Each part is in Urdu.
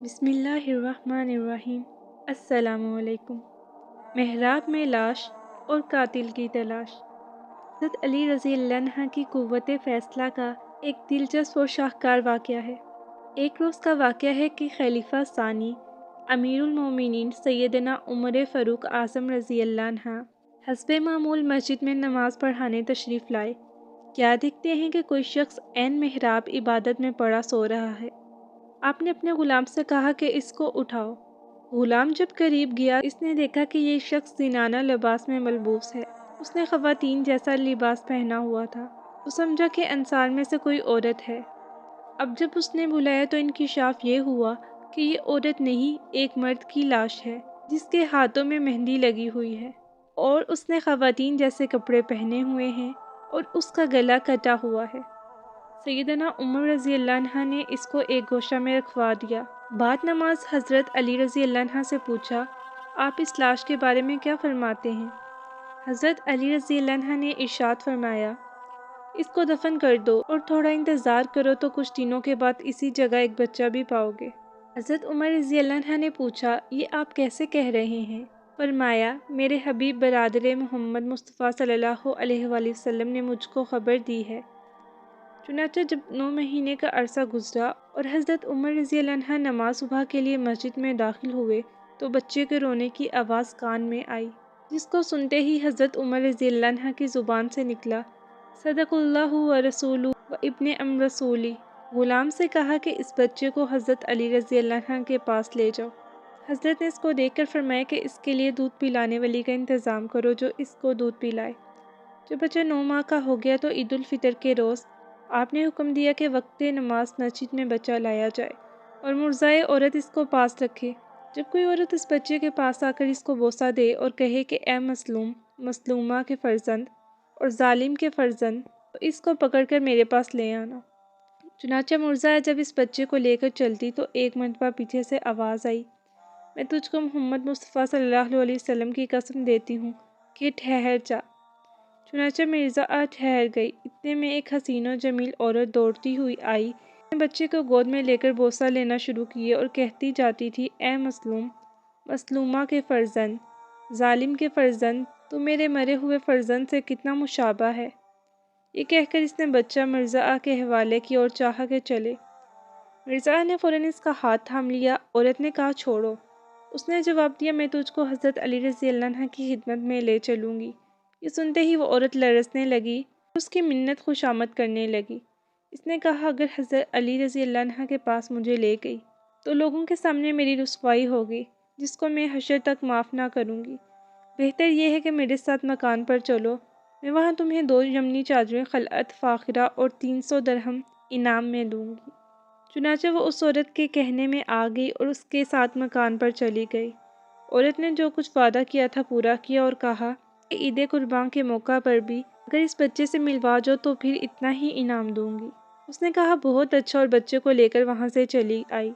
بسم اللہ الرحمن الرحیم۔ السلام علیکم۔ محراب میں لاش اور قاتل کی تلاش۔ حضرت علی رضی اللہ عنہ کی قوت فیصلہ کا ایک دلچسپ اور شاہکار واقعہ ہے۔ ایک روز کا واقعہ ہے کہ خلیفہ ثانی امیر المومنین سیدنا عمر فاروق اعظم رضی اللہ عنہ حسب معمول مسجد میں نماز پڑھانے تشریف لائے۔ کیا دیکھتے ہیں کہ کوئی شخص عین محراب عبادت میں پڑا سو رہا ہے۔ آپ نے اپنے غلام سے کہا کہ اس کو اٹھاؤ۔ غلام جب قریب گیا اس نے دیکھا کہ یہ شخص زنانہ لباس میں ملبوس ہے۔ اس نے خواتین جیسا لباس پہنا ہوا تھا۔ تو سمجھا کہ انصار میں سے کوئی عورت ہے۔ اب جب اس نے بلایا تو انکشاف یہ ہوا کہ یہ عورت نہیں، ایک مرد کی لاش ہے جس کے ہاتھوں میں مہندی لگی ہوئی ہے اور اس نے خواتین جیسے کپڑے پہنے ہوئے ہیں اور اس کا گلا کٹا ہوا ہے۔ سیدنا عمر رضی اللہ عنہ نے اس کو ایک گوشہ میں رکھوا دیا۔ بعد نماز حضرت علی رضی اللہ عنہ سے پوچھا، آپ اس لاش کے بارے میں کیا فرماتے ہیں؟ حضرت علی رضی اللہ عنہ نے ارشاد فرمایا، اس کو دفن کر دو اور تھوڑا انتظار کرو تو کچھ دنوں کے بعد اسی جگہ ایک بچہ بھی پاؤ گے۔ حضرت عمر رضی اللہ عنہ نے پوچھا، یہ آپ کیسے کہہ رہے ہیں؟ فرمایا، میرے حبیب برادر محمد مصطفیٰ صلی اللہ علیہ وآلہ وسلم نے مجھ کو خبر دی ہے۔ چنانچہ جب 9 مہینے کا عرصہ گزرا اور حضرت عمر رضی اللہ عنہ نماز صبح کے لیے مسجد میں داخل ہوئے تو بچے کے رونے کی آواز کان میں آئی، جس کو سنتے ہی حضرت عمر رضی اللہ عنہ کی زبان سے نکلا، صدق اللہ و رسولہ و ابن ام رسولی۔ غلام سے کہا کہ اس بچے کو حضرت علی رضی اللہ عنہ کے پاس لے جاؤ۔ حضرت نے اس کو دیکھ کر فرمایا کہ اس کے لیے دودھ پلانے والی کا انتظام کرو جو اس کو دودھ پلائے۔ جب بچہ 9 ماہ کا ہو گیا تو عید الفطر کے روز آپ نے حکم دیا کہ وقت نماز مسجد میں بچہ لایا جائے اور مرضعہ عورت اس کو پاس رکھے۔ جب کوئی عورت اس بچے کے پاس آ کر اس کو بوسہ دے اور کہے کہ اے مظلوم، مظلومہ کے فرزند اور ظالم کے فرزند، تو اس کو پکڑ کر میرے پاس لے آنا۔ چنانچہ مرضعہ جب اس بچے کو لے کر چلتی تو ایک مرتبہ پیچھے سے آواز آئی، میں تجھ کو محمد مصطفیٰ صلی اللہ علیہ وسلم کی قسم دیتی ہوں کہ ٹھہر جا۔ چنانچہ مرضعہ ٹھہر گئی۔ اتنے میں ایک حسین و جمیل عورت دوڑتی ہوئی آئی، بچے کو گود میں لے کر بوسہ لینا شروع کیے اور کہتی جاتی تھی، اے مظلوم، مظلومہ کے فرزند، ظالم کے فرزند، تو میرے مرے ہوئے فرزند سے کتنا مشابہ ہے۔ یہ کہہ کر اس نے بچہ مرضعہ کے حوالے کی اور چاہا کہ چلے۔ مرضعہ نے فوراً اس کا ہاتھ تھام لیا۔ عورت نے کہا، چھوڑو۔ اس نے جواب دیا، میں تجھ کو حضرت علی رضی اللہ عنہ کی خدمت میں لے چلوں گی۔ یہ سنتے ہی وہ عورت لرزنے لگی اور اس کی منت خوشامد کرنے لگی۔ اس نے کہا، اگر حضرت علی رضی اللہ عنہ کے پاس مجھے لے گئی تو لوگوں کے سامنے میری رسوائی ہوگی جس کو میں حشر تک معاف نہ کروں گی۔ بہتر یہ ہے کہ میرے ساتھ مکان پر چلو، میں وہاں تمہیں 2 یمنی چادریں خلعت فاخرہ اور 300 درہم انعام میں دوں گی۔ چنانچہ وہ اس عورت کے کہنے میں آ گئی اور اس کے ساتھ مکان پر چلی گئی۔ عورت نے جو کچھ وعدہ کیا تھا پورا کیا اور کہا کہ عید قربان کے موقع پر بھی اگر اس بچے سے ملوا جاؤ تو پھر اتنا ہی انعام دوں گی۔ اس نے کہا، بہت اچھا، اور بچے کو لے کر وہاں سے چلی آئی۔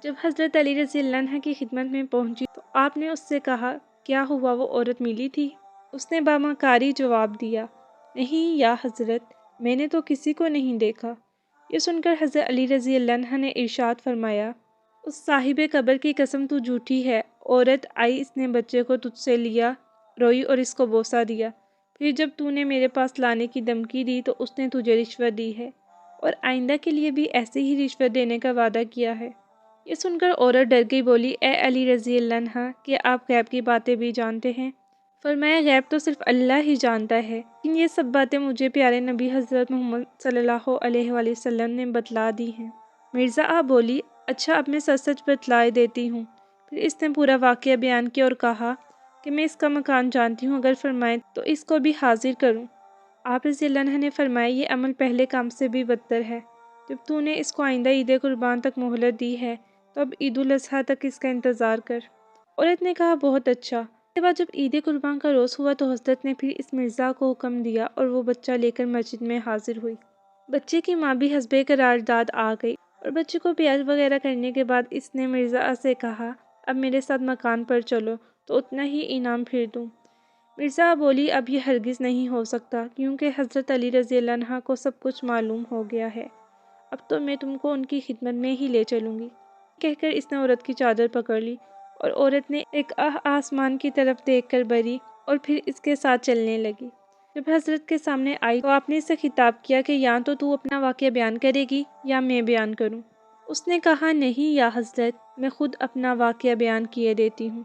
جب حضرت علی رضی اللہ عنہ کی خدمت میں پہنچی تو آپ نے اس سے کہا، کیا ہوا، وہ عورت ملی تھی؟ اس نے بامکاری جواب دیا، نہیں یا حضرت، میں نے تو کسی کو نہیں دیکھا۔ یہ سن کر حضرت علی رضی اللہ عنہ نے ارشاد فرمایا، اس صاحب قبر کی قسم تو جھوٹی ہے۔ عورت آئی، اس نے بچے کو تجھ سے لیا، روئی اور اس کو بوسہ دیا۔ پھر جب تو نے میرے پاس لانے کی دھمکی دی تو اس نے تجھے رشوت دی ہے اور آئندہ کے لیے بھی ایسے ہی رشوت دینے کا وعدہ کیا ہے۔ یہ سن کر عورت ڈر گئی، بولی، اے علی رضی اللہ عنہ، کہ آپ غیب کی باتیں بھی جانتے ہیں؟ فرمایا، غیب تو صرف اللہ ہی جانتا ہے، لیکن یہ سب باتیں مجھے پیارے نبی حضرت محمد صلی اللہ علیہ وآلہ وسلم نے بتلا دی ہیں۔ مرضعہ بولی، اچھا، اب میں سچ سچ بتلائے دیتی ہوں۔ پھر اس نے پورا واقعہ بیان کیا اور کہا کہ میں اس کا مکان جانتی ہوں، اگر فرمائے تو اس کو بھی حاضر کروں۔ آپ رضی اللہ عنہ نے فرمایا، یہ عمل پہلے کام سے بھی بدتر ہے۔ جب تو نے اس کو آئندہ عید قربان تک مہلت دی ہے تو اب عید الاضحیٰ تک اس کا انتظار کر۔ عورت نے کہا، بہت اچھا۔ اس کے بعد جب عید قربان کا روز ہوا تو حضرت نے پھر اس مرضعہ کو حکم دیا اور وہ بچہ لے کر مسجد میں حاضر ہوئی۔ بچے کی ماں بھی حسب قرارداد آ گئی اور بچے کو پیار وغیرہ کرنے کے بعد اس نے مرضعہ سے کہا، اب میرے ساتھ مکان پر چلو تو اتنا ہی انعام پھر دوں۔ مرضعہ بولی، اب یہ ہرگز نہیں ہو سکتا کیونکہ حضرت علی رضی اللہ عنہ کو سب کچھ معلوم ہو گیا ہے۔ اب تو میں تم کو ان کی خدمت میں ہی لے چلوں گی۔ کہہ کر اس نے عورت کی چادر پکڑ لی اور عورت نے ایک آسمان کی طرف دیکھ کر بری اور پھر اس کے ساتھ چلنے لگی۔ جب حضرت کے سامنے آئی تو آپ نے اسے خطاب کیا کہ یا تو اپنا واقعہ بیان کرے گی یا میں بیان کروں۔ اس نے کہا نہیں یا حضرت، میں خود اپنا واقعہ بیان کیے دیتی ہوں۔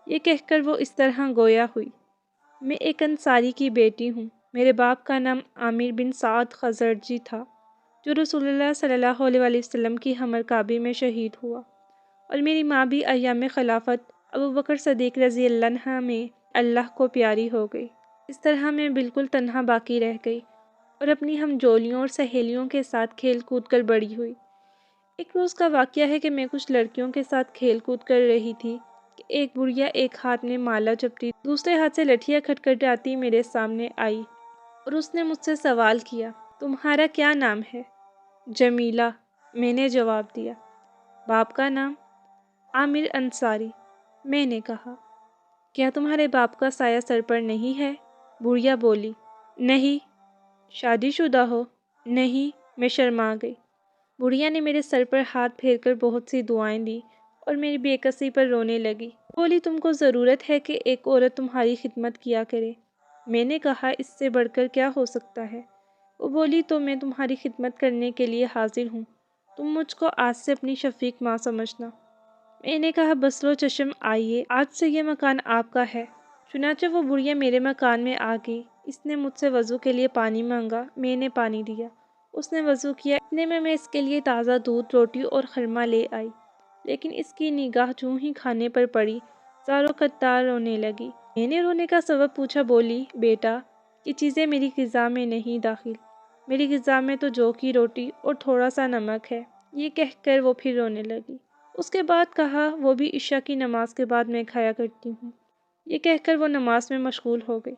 یہ کہہ کر وہ اس طرح گویا ہوئی، میں ایک انصاری کی بیٹی ہوں، میرے باپ کا نام عامر بن سعد خزرجی تھا جو رسول اللہ صلی اللہ علیہ وسلم کی حمر کعبی میں شہید ہوا، اور میری ماں بھی ایام خلافت ابو بکر صدیق رضی اللہ عنہ میں اللہ کو پیاری ہو گئی۔ اس طرح میں بالکل تنہا باقی رہ گئی اور اپنی ہم جولیوں اور سہیلیوں کے ساتھ کھیل کود کر بڑی ہوئی۔ ایک روز کا واقعہ ہے کہ میں کچھ لڑکیوں کے ساتھ کھیل کود کر رہی تھی کہ ایک بڑھیا ایک ہاتھ میں مالا جپتی دوسرے ہاتھ سے لٹھیاں کھٹکھٹاتی میرے سامنے آئی اور اس نے مجھ سے سوال کیا، تمہارا کیا نام ہے؟ جمیلہ، میں نے جواب دیا۔ باپ کا نام؟ عامر انصاری۔ میں نے کہا، کیا تمہارے باپ کا سایہ سر پر نہیں ہے؟ بڑھیا بولی، نہیں۔ شادی شدہ ہو؟ نہیں۔ میں شرما گئی۔ بڑھیا نے میرے سر پر ہاتھ پھیر کر بہت سی دعائیں دی اور میری بے کسی پر رونے لگی۔ بولی، تم کو ضرورت ہے کہ ایک عورت تمہاری خدمت کیا کرے۔ میں نے کہا، اس سے بڑھ کر کیا ہو سکتا ہے؟ وہ بولی، تو میں تمہاری خدمت کرنے کے لیے حاضر ہوں، تم مجھ کو آج سے اپنی شفیق ماں سمجھنا۔ میں نے کہا، بسرو چشم، آئیے، آج سے یہ مکان آپ کا ہے۔ چنانچہ وہ بڑھیا میرے مکان میں آ گئی۔ اس نے مجھ سے وضو کے لیے پانی مانگا، میں نے پانی دیا۔ اس نے وضو کیا، اتنے میں اس کے لیے تازہ دودھ، روٹی اور خرما لے آئی، لیکن اس کی نگاہ جوں ہی کھانے پر پڑی، زاروں قطار رونے لگی۔ میں نے رونے کا سبب پوچھا، بولی، بیٹا، یہ چیزیں میری غذا میں نہیں داخل، میری غذا میں تو جو کی روٹی اور تھوڑا سا نمک ہے۔ یہ کہہ کر وہ پھر رونے لگی۔ اس کے بعد کہا، وہ بھی عشاء کی نماز کے بعد میں کھایا کرتی ہوں۔ یہ کہہ کر وہ نماز میں مشغول ہو گئی۔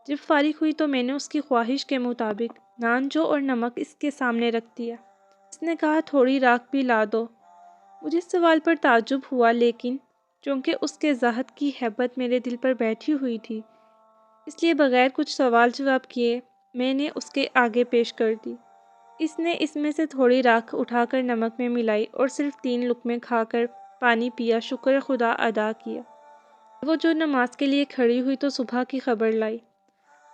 جب فارغ ہوئی تو میں نے اس کی خواہش کے مطابق نان جو اور نمک اس کے سامنے رکھ دیا۔ اس نے کہا، تھوڑی راکھ بھی لا دو۔ مجھے اس سوال پر تعجب ہوا، لیکن چونکہ اس کے زہد کی ہیبت میرے دل پر بیٹھی ہوئی تھی، اس لیے بغیر کچھ سوال جواب کیے میں نے اس کے آگے پیش کر دی۔ اس نے اس میں سے تھوڑی راکھ اٹھا کر نمک میں ملائی اور صرف 3 لقمے کھا کر پانی پیا، شکر خدا ادا کیا۔ وہ جو نماز کے لیے کھڑی ہوئی تو صبح کی خبر لائی۔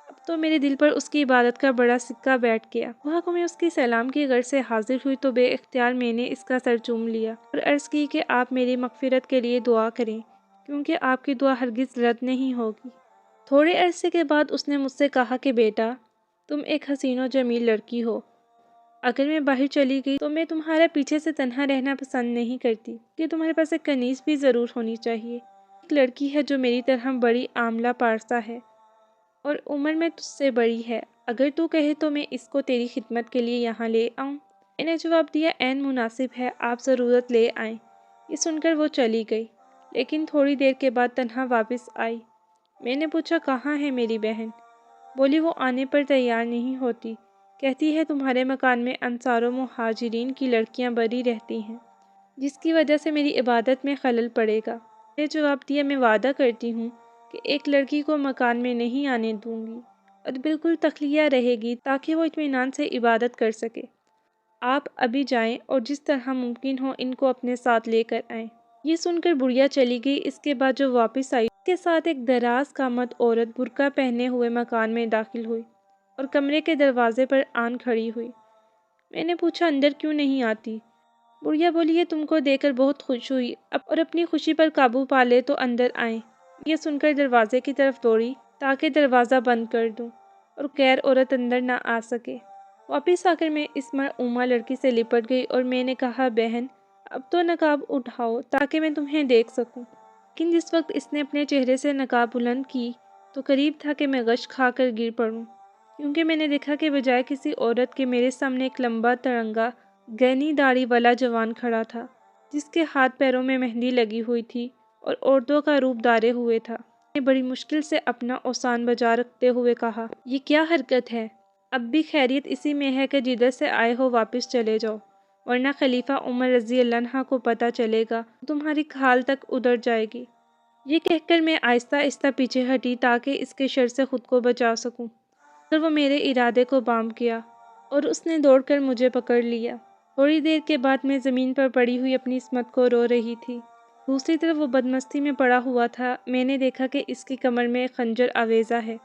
اب تو میرے دل پر اس کی عبادت کا بڑا سکہ بیٹھ گیا۔ وہاں کو میں اس کی سلام کی غرض سے حاضر ہوئی تو بے اختیار میں نے اس کا سر چوم لیا اور عرض کی کہ آپ میری مغفرت کے لیے دعا کریں، کیونکہ آپ کی دعا ہرگز رد نہیں ہوگی۔ تھوڑے عرصے کے بعد اس نے مجھ سے کہا کہ بیٹا، تم ایک حسین و جمیل لڑکی ہو، اگر میں باہر چلی گئی تو میں تمہارا پیچھے سے تنہا رہنا پسند نہیں کرتی کہ تمہارے پاس ایک کنیز بھی ضرور ہونی چاہیے۔ ایک لڑکی ہے جو میری طرح بڑی عاملہ پارسا ہے اور عمر میں تجھ سے بڑی ہے، اگر تو کہے تو میں اس کو تیری خدمت کے لیے یہاں لے آؤں۔ میں نے جواب دیا، عین مناسب ہے، آپ ضرورت لے آئیں۔ یہ سن کر وہ چلی گئی، لیکن تھوڑی دیر کے بعد تنہا واپس آئی۔ میں نے پوچھا، کہاں ہے میری بہن؟ بولی، وہ آنے پر تیار نہیں ہوتی، کہتی ہے تمہارے مکان میں انصار و مہاجرین کی لڑکیاں بری رہتی ہیں، جس کی وجہ سے میری عبادت میں خلل پڑے گا۔ میں نے جواب دیا، میں وعدہ کرتی ہوں کہ ایک لڑکی کو مکان میں نہیں آنے دوں گی اور بالکل تخلیہ رہے گی تاکہ وہ اطمینان سے عبادت کر سکے۔ آپ ابھی جائیں اور جس طرح ممکن ہو ان کو اپنے ساتھ لے کر آئیں۔ یہ سن کر بڑھیا چلی گئی۔ اس کے بعد جو واپس آئی اس کے ساتھ ایک دراز قامت عورت برقع پہنے ہوئے مکان میں داخل ہوئی اور کمرے کے دروازے پر آن کھڑی ہوئی۔ میں نے پوچھا، اندر کیوں نہیں آتی؟ بڑھیا بولی، یہ تم کو دیکھ کر بہت خوش ہوئی اور اپنی خوشی پر قابو پا لے تو اندر آئیں۔ یہ سن کر دروازے کی طرف دوڑی تاکہ دروازہ بند کر دوں اور غیر عورت اندر نہ آ سکے۔ واپس آ کر میں اس مرعوبہ لڑکی سے لپٹ گئی اور میں نے کہا، بہن، اب تو نقاب اٹھاؤ تاکہ میں تمہیں دیکھ سکوں۔ لیکن جس وقت اس نے اپنے چہرے سے نقاب بلند کی تو قریب تھا کہ میں غش کھا کر گر پڑوں، کیونکہ میں نے دیکھا کہ بجائے کسی عورت کے میرے سامنے ایک لمبا ترنگا گہنی داڑھی والا جوان کھڑا تھا، جس کے ہاتھ پیروں میں مہندی لگی ہوئی تھی اور عورتوں کا روپ دھارے ہوئے تھا۔ میں نے بڑی مشکل سے اپنا اوسان بجا رکھتے ہوئے کہا، یہ کیا حرکت ہے؟ اب بھی خیریت اسی میں ہے کہ جدھر سے آئے ہو واپس چلے جاؤ، ورنہ خلیفہ عمر رضی اللہ عنہ کو پتہ چلے گا تو تمہاری کھال تک ادھر جائے گی۔ یہ کہہ کر میں آہستہ آہستہ پیچھے ہٹی تاکہ اس کے شر سے خود کو بچا سکوں، مگر وہ میرے ارادے کو بام گیا اور اس نے دوڑ کر مجھے پکڑ لیا۔ تھوڑی دیر کے بعد میں زمین پر پڑی ہوئی اپنی عصمت کو رو رہی تھی۔ دوسری طرف وہ بدمستی میں پڑا ہوا تھا۔ میں نے دیکھا کہ اس کی کمر میں ایک خنجر آویزہ ہے۔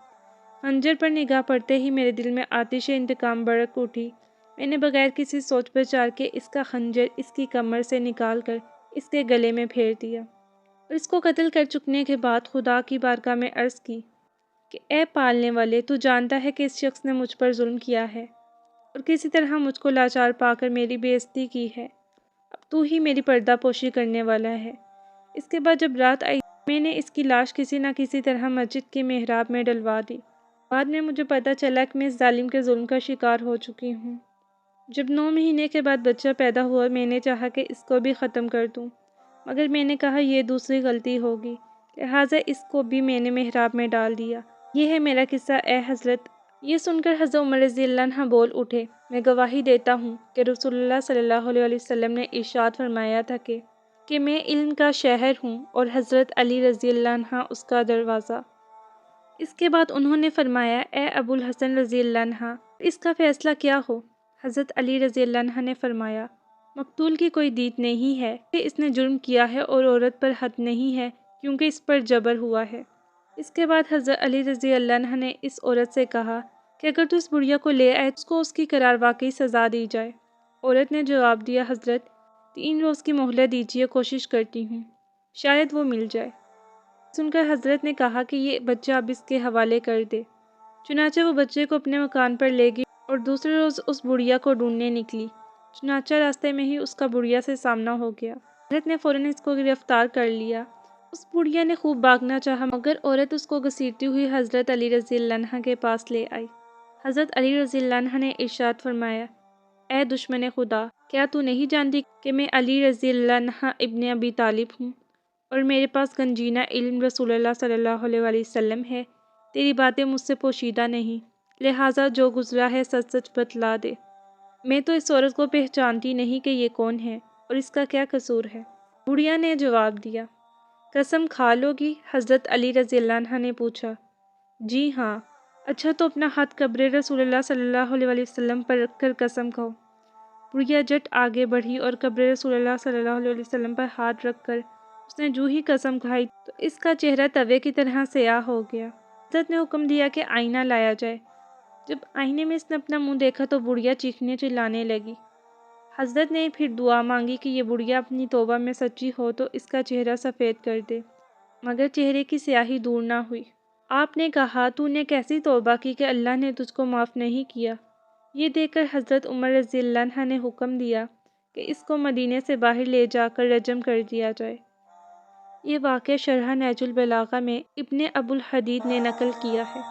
خنجر پر نگاہ پڑتے ہی میرے دل میں آتش انتقام بھڑک اٹھی۔ میں نے بغیر کسی سوچ بچار کے اس کا خنجر اس کی کمر سے نکال کر اس کے گلے میں پھیر دیا اور اس کو قتل کر چکنے کے بعد خدا کی بارگاہ میں عرض کی کہ اے پالنے والے، تو جانتا ہے کہ اس شخص نے مجھ پر ظلم کیا ہے اور کسی طرح مجھ کو لاچار پا کر میری بے عزتی کی ہے۔ اب تو ہی میری پردہ پوشی کرنے والا ہے۔ اس کے بعد جب رات آئی، میں نے اس کی لاش کسی نہ کسی طرح مسجد کے محراب میں ڈلوا دی۔ بعد میں مجھے پتہ چلا کہ میں اس ظالم کے ظلم کا شکار ہو چکی ہوں۔ جب 9 مہینے کے بعد بچہ پیدا ہوا، میں نے چاہا کہ اس کو بھی ختم کر دوں، مگر میں نے کہا یہ دوسری غلطی ہوگی، لہٰذا اس کو بھی میں نے محراب میں ڈال دیا۔ یہ ہے میرا قصہ اے حضرت۔ یہ سن کر حضرت عمر رضی اللہ عنہ بول اٹھے، میں گواہی دیتا ہوں کہ رسول اللہ صلی اللہ علیہ وسلم نے ارشاد فرمایا تھا کہ میں علم کا شہر ہوں اور حضرت علی رضی اللہ عنہ اس کا دروازہ۔ اس کے بعد انہوں نے فرمایا، اے ابو الحسن رضی اللہ عنہ، اس کا فیصلہ کیا ہو؟ حضرت علی رضی اللہ عنہ نے فرمایا، مقتول کی کوئی دید نہیں ہے کہ اس نے جرم کیا ہے اور عورت پر حد نہیں ہے کیونکہ اس پر جبر ہوا ہے۔ اس کے بعد حضرت علی رضی اللہ عنہ نے اس عورت سے کہا کہ اگر تو اس بڑھیا کو لے آئے تو اس کو اس کی قرار واقعی سزا دی جائے۔ عورت نے جواب دیا، حضرت 3 روز کی مہلت دیجیے، کوشش کرتی ہوں، شاید وہ مل جائے۔ سن کر حضرت نے کہا کہ یہ بچہ اب اس کے حوالے کر دے۔ چنانچہ وہ بچے کو اپنے مکان پر لے گئی اور دوسرے روز اس بڑھیا کو ڈھونڈنے نکلی۔ چنانچہ راستے میں ہی اس کا بڑھیا سے سامنا ہو گیا۔ حضرت نے فوراً اس کو گرفتار کر لیا۔ اس بڑھیا نے خوب بھاگنا چاہا مگر عورت اس کو گھسیٹتی ہوئی حضرت علی رضی اللہ عنہ کے پاس لے آئی۔ حضرت علی رضی اللہ عنہ نے ارشاد فرمایا، اے دشمن خدا، کیا تو نہیں جانتی کہ میں علی رضی اللہ عنہ ابن ابی طالب ہوں اور میرے پاس گنجینہ علم رسول اللہ صلی اللہ علیہ وسلم ہے؟ تیری باتیں مجھ سے پوشیدہ نہیں، لہٰذا جو گزرا ہے سچ سچ بتلا دے۔ میں تو اس عورت کو پہچانتی نہیں کہ یہ کون ہے اور اس کا کیا قصور ہے۔ بڑھیا نے جواب دیا، قسم کھا لو گی؟ حضرت علی رضی اللہ عنہ نے پوچھا، جی ہاں۔ اچھا تو اپنا ہاتھ قبر رسول اللہ صلی اللہ علیہ وسلم پر رکھ کر قسم کھاؤ۔ بڑھیا جٹ آگے بڑھی اور قبر رسول اللہ صلی اللہ علیہ وسلم پر ہاتھ رکھ کر اس نے جو ہی قسم کھائی تو اس کا چہرہ توے کی طرح سیاہ ہو گیا۔ حضرت نے حکم دیا کہ آئینہ لایا جائے۔ جب آئینے میں اس نے اپنا منہ دیکھا تو بڑھیا چیخنے چلانے لگی۔ حضرت نے پھر دعا مانگی کہ یہ بڑھیا اپنی توبہ میں سچی ہو تو اس کا چہرہ سفید کر دے، مگر چہرے کی سیاہی دور نہ ہوئی۔ آپ نے کہا، تو نے کیسی توبہ کی کہ اللہ نے تجھ کو معاف نہیں کیا؟ یہ دیکھ کر حضرت عمر رضی اللہ عنہ نے حکم دیا کہ اس کو مدینے سے باہر لے جا کر رجم کر دیا جائے۔ یہ واقعہ شرح نہج البلاغہ میں ابن ابو الحدید نے نقل کیا ہے۔